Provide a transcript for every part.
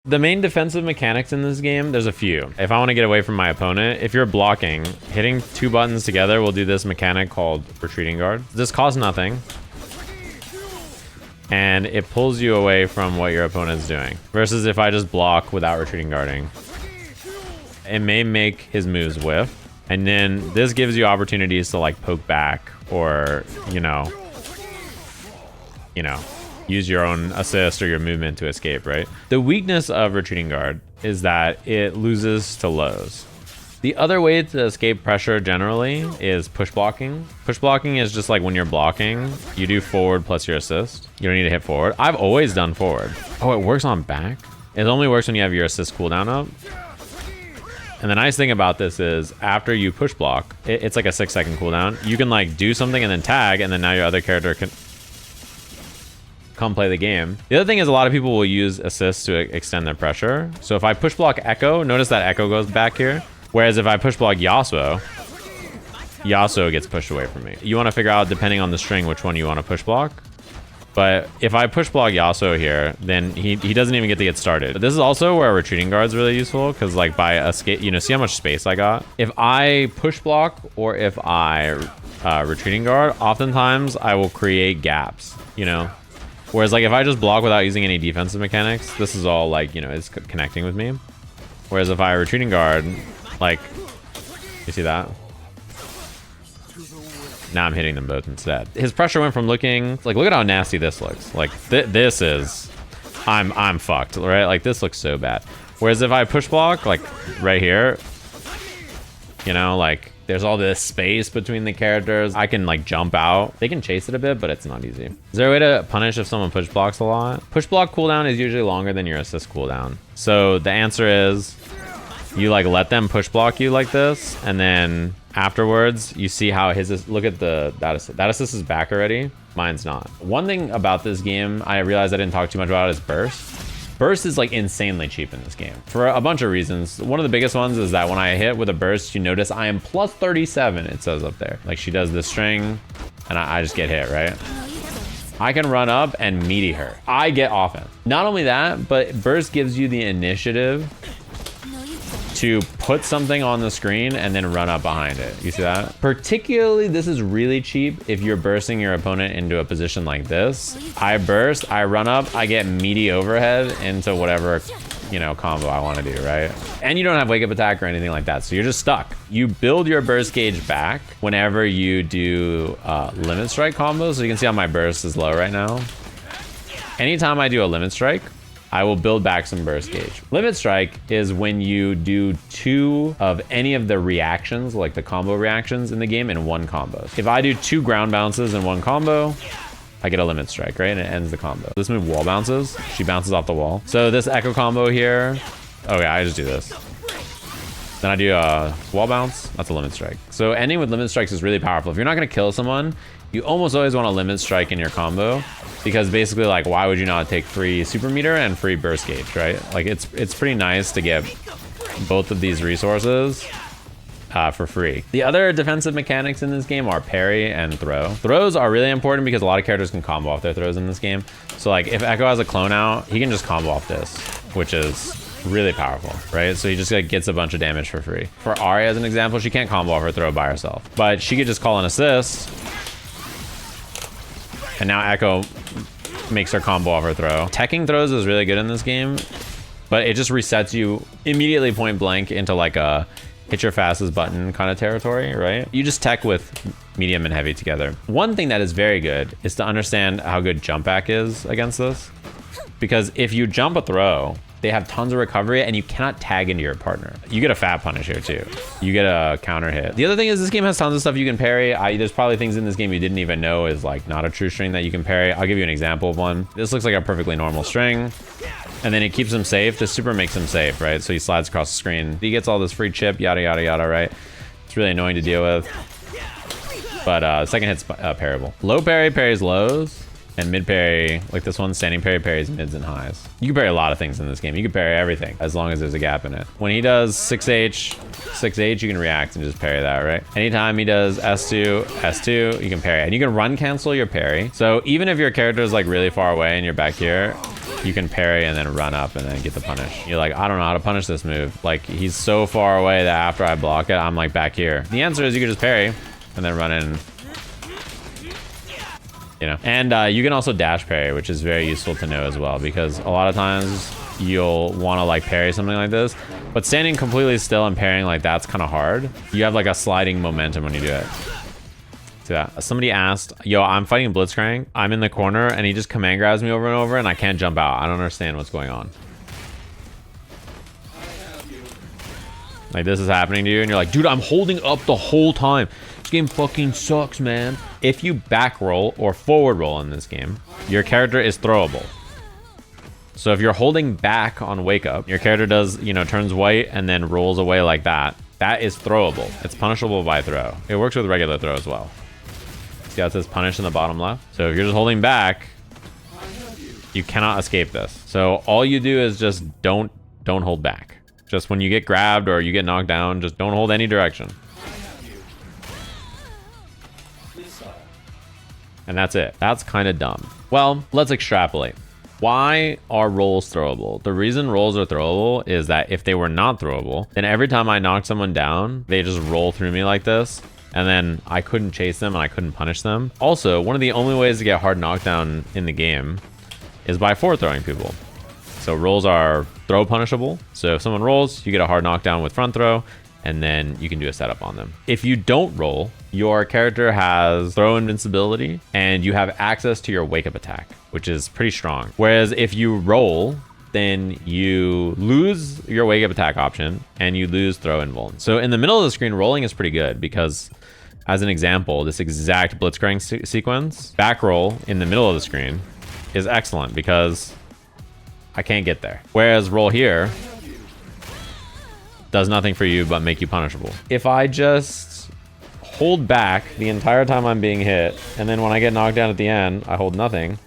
The main defensive mechanics in this game, there's a few. If I want to get away from my opponent, if you're blocking, hitting 2 buttons together will do this mechanic called retreating guard. This costs nothing, and it pulls you away from what your opponent's doing. Versus if I just block without retreating guarding, it may make his moves whiff, and then this gives you opportunities to like poke back or, you know, use your own assist or your movement to escape, right? The weakness of retreating guard is that it loses to lows. The other way to escape pressure generally is push blocking. Push blocking is just like when you're blocking, you do forward plus your assist. You don't need to hit forward. I've always done forward. Oh, it works on back? It only works when you have your assist cooldown up. And the nice thing about this is after you push block, it's like a 6-second cooldown. You can like do something and then tag, and then now your other character can come play the game. The other thing is a lot of people will use assists to extend their pressure. So if I push block Echo, notice that Echo goes back here. Whereas if I push block Yasuo, Yasuo gets pushed away from me. You want to figure out, depending on the string, which one you want to push block. But if I push block Yasuo here, then he doesn't even get to get started. But this is also where retreating guard's really useful, because like by escape, you know, see how much space I got? If I push block or if I retreating guard, oftentimes I will create gaps, you know? Whereas like if I just block without using any defensive mechanics, this is all like, you know, it's connecting with me. Whereas if I retreating guard, like, you see that? Now I'm hitting them both instead. His pressure went from looking like, look at how nasty this looks. Like this is, I'm fucked, right? Like this looks so bad. Whereas if I push block, like right here, you know, like there's all this space between the characters. I can like jump out. They can chase it a bit, but it's not easy. Is there a way to punish if someone push blocks a lot? Push block cooldown is usually longer than your assist cooldown. So the answer is you like let them push block you like this, and then afterwards you see how his, look at that assist is back already. Mine's not. One thing about this game I realized I didn't talk too much about is burst. Burst is like insanely cheap in this game for a bunch of reasons. One of the biggest ones is that when I hit with a burst, you notice I am plus 37, it says up there. Like she does this string and I just get hit, right? I can run up and meaty her. I get offense. Not only that, but burst gives you the initiative to put something on the screen and then run up behind it. You see that? Particularly, this is really cheap if you're bursting your opponent into a position like this. I burst, I run up, I get meaty overhead into whatever, you know, combo I want to do, right? And you don't have wake up attack or anything like that, so you're just stuck. You build your burst gauge back whenever you do limit strike combos. So you can see how my burst is low right now. Anytime I do a limit strike, I will build back some burst gauge. Limit strike is when you do 2 of any of the reactions, like the combo reactions in the game, in one combo. If I do 2 ground bounces in one combo, I get a limit strike, right? And it ends the combo. This move wall bounces. She bounces off the wall. So this echo combo here, okay, I just do this. Then I do a wall bounce, that's a limit strike. So ending with limit strikes is really powerful. If you're not gonna kill someone, you almost always want a limit strike in your combo, because basically like, why would you not take free super meter and free burst gauge, right? Like it's pretty nice to get both of these resources for free. The other defensive mechanics in this game are parry and throw. Throws are really important because a lot of characters can combo off their throws in this game. So like if Echo has a clone out, he can just combo off this, which is really powerful, right? So he just like gets a bunch of damage for free. For Ahri as an example, she can't combo off her throw by herself, but she could just call an assist, and now Echo makes her combo off her throw. Teching throws is really good in this game, but it just resets you immediately point blank into like a hit your fastest button kind of territory, right? You just tech with medium and heavy together. One thing that is very good is to understand how good jump back is against this, because if you jump a throw, they have tons of recovery and you cannot tag into your partner. You get a fat punish here too. You get a counter hit. The other thing is this game has tons of stuff you can parry. There's probably things in this game you didn't even know is like not a true string that you can parry. I'll give you an example of one. This looks like a perfectly normal string, and then it keeps him safe. The super makes him safe, right? So he slides across the screen. He gets all this free chip, yada, yada, yada, right? It's really annoying to deal with, but second hit's parryable. Low parry parries lows, and mid parry, like this one, standing parry parries mids and highs. You can parry a lot of things in this game. You can parry everything as long as there's a gap in it. When he does 6H, you can react and just parry that, right? Anytime he does S2, you can parry. And you can run cancel your parry. So even if your character is like really far away and you're back here, you can parry and then run up and then get the punish. You're like, I don't know how to punish this move. Like, he's so far away that after I block it, I'm like back here. The answer is you can just parry and then run in. You know, and you can also dash parry, which is very useful to know as well, because a lot of times you'll want to like parry something like this, but standing completely still and parrying like that's kind of hard. You have like a sliding momentum when you do it. See that? Somebody asked, yo, I'm fighting Blitzcrank. I'm in the corner and he just command grabs me over and over and I can't jump out. I don't understand what's going on. Like, this is happening to you and you're like, dude, I'm holding up the whole time. This game fucking sucks, man. If you back roll or forward roll in this game, your character is throwable. So if you're holding back on wake up, your character does, you know, turns white and then rolls away like that. That is throwable. It's punishable by throw. It works with regular throw as well. See how it says punish in the bottom left? So if you're just holding back, you cannot escape this. So all you do is just don't hold back. Just when you get grabbed or you get knocked down, just don't hold any direction. And that's it. That's kind of dumb. Well, let's extrapolate. Why are rolls throwable? The reason rolls are throwable is that if they were not throwable, then every time I knock someone down, they just roll through me like this. And then I couldn't chase them and I couldn't punish them. Also, one of the only ways to get hard knockdown in the game is by forward throwing people. So rolls are throw punishable. So if someone rolls, you get a hard knockdown with front throw, and then you can do a setup on them. If you don't roll, your character has throw invincibility and you have access to your wake up attack, which is pretty strong. Whereas if you roll, then you lose your wake up attack option and you lose throw invuln. So in the middle of the screen, rolling is pretty good because, as an example, this exact Blitzcrank sequence, back roll in the middle of the screen is excellent because I can't get there. Whereas roll here does nothing for you but make you punishable. If I just hold back the entire time I'm being hit, and then when I get knocked down at the end, I hold nothing,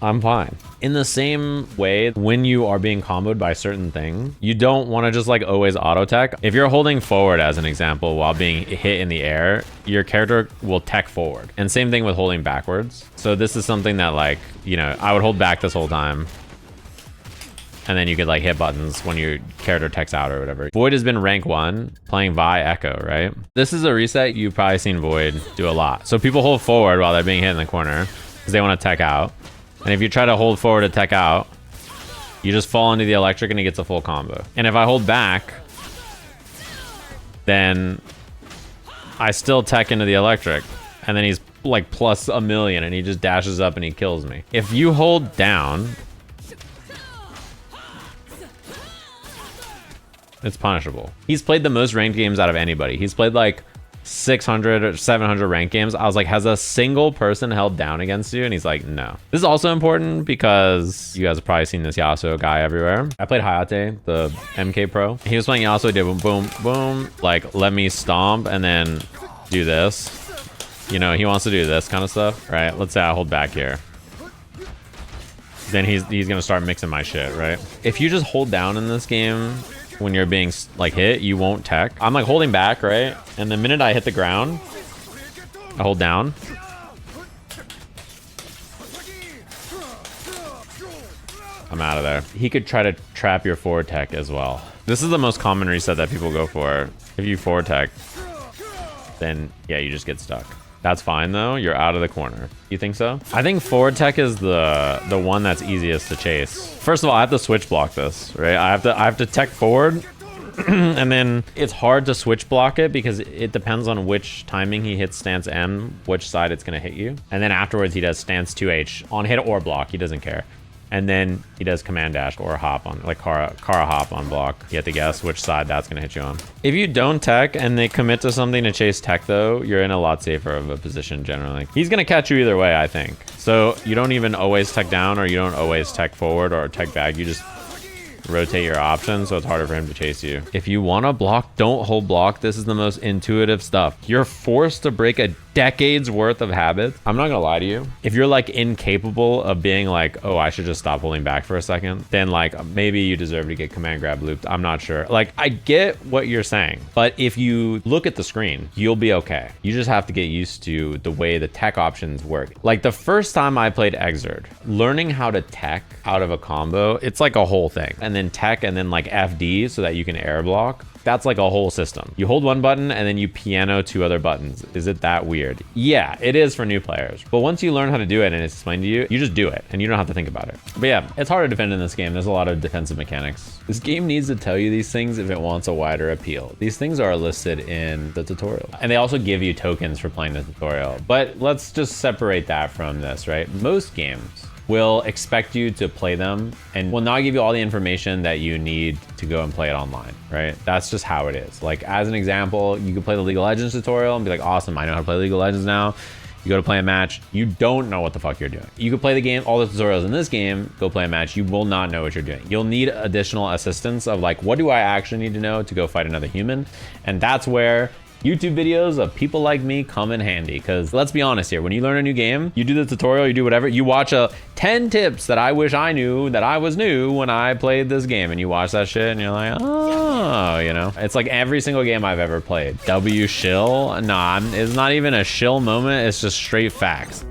I'm fine. In the same way, when you are being comboed by certain things, you don't want to just like always auto tech. If you're holding forward as an example while being hit in the air, your character will tech forward. And same thing with holding backwards. So this is something that, like, you know, I would hold back this whole time. And then you could like hit buttons when your character techs out or whatever. Void has been rank 1 playing Vi Echo, right? This is a reset you've probably seen Void do a lot. So people hold forward while they're being hit in the corner because they want to tech out. And if you try to hold forward to tech out, you just fall into the electric and he gets a full combo. And if I hold back, then I still tech into the electric. And then he's like plus a million and he just dashes up and he kills me. If you hold down, it's punishable. He's played the most ranked games out of anybody. He's played like 600 or 700 ranked games. I was like, has a single person held down against you? And he's like, no. This is also important because you guys have probably seen this Yasuo guy everywhere. I played Hayate, the MK Pro. He was playing Yasuo, he did boom, boom, boom. Like, let me stomp and then do this. You know, he wants to do this kind of stuff, right? Let's say I hold back here. Then he's gonna start mixing my shit, right? If you just hold down in this game, when you're being like hit, you won't tech. I'm like holding back, right? And the minute I hit the ground, I hold down. I'm out of there. He could try to trap your forward tech as well. This is the most common reset that people go for. If you forward tech, then yeah, you just get stuck. That's fine though, you're out of the corner. You think so? I think forward tech is the one that's easiest to chase. First of all, I have to switch block this, right? I have to tech forward and then it's hard to switch block it because it depends on which timing he hits stance M, which side it's gonna hit you. And then afterwards he does stance 2H on hit or block, he doesn't care. And then he does command dash or hop on, like Kara hop on block. You have to guess which side that's gonna hit you on. If you don't tech and they commit to something to chase tech though, you're in a lot safer of a position generally. He's gonna catch you either way, I think. So you don't even always tech down or you don't always tech forward or tech back. You just rotate your options so it's harder for him to chase you. If you wanna block, don't hold block. This is the most intuitive stuff. You're forced to break a decades worth of habits. I'm not gonna lie to you. If you're like incapable of being like, oh, I should just stop holding back for a second, then like maybe you deserve to get command grab looped. I'm not sure. Like, I get what you're saying, but if you look at the screen, you'll be okay. You just have to get used to the way the tech options work. Like the first time I played Exerd, learning how to tech out of a combo, it's like a whole thing. And then tech and then like FD so that you can air block. That's like a whole system. You hold one button and then you piano two other buttons. Is it that weird? Yeah, it is for new players. But once you learn how to do it and it's explained to you, you just do it and you don't have to think about it. But yeah, it's hard to defend in this game. There's a lot of defensive mechanics. This game needs to tell you these things if it wants a wider appeal. These things are listed in the tutorial. And they also give you tokens for playing the tutorial. But let's just separate that from this, right? Most games will expect you to play them and will not give you all the information that you need to go and play it online, right? That's just how it is. Like, as an example, you could play the League of Legends tutorial and be like, awesome, I know how to play League of Legends now. You go to play a match, you don't know what the fuck you're doing. You could play the game, all the tutorials in this game, go play a match, you will not know what you're doing. You'll need additional assistance of like, what do I actually need to know to go fight another human? And that's where YouTube videos of people like me come in handy, because let's be honest here, when you learn a new game, you do the tutorial, you do whatever, you watch 10 tips that I wish I knew that I was new when I played this game, and you watch that shit and you're like, oh, you know? It's like every single game I've ever played. W shill? Nah, it's not even a shill moment, it's just straight facts.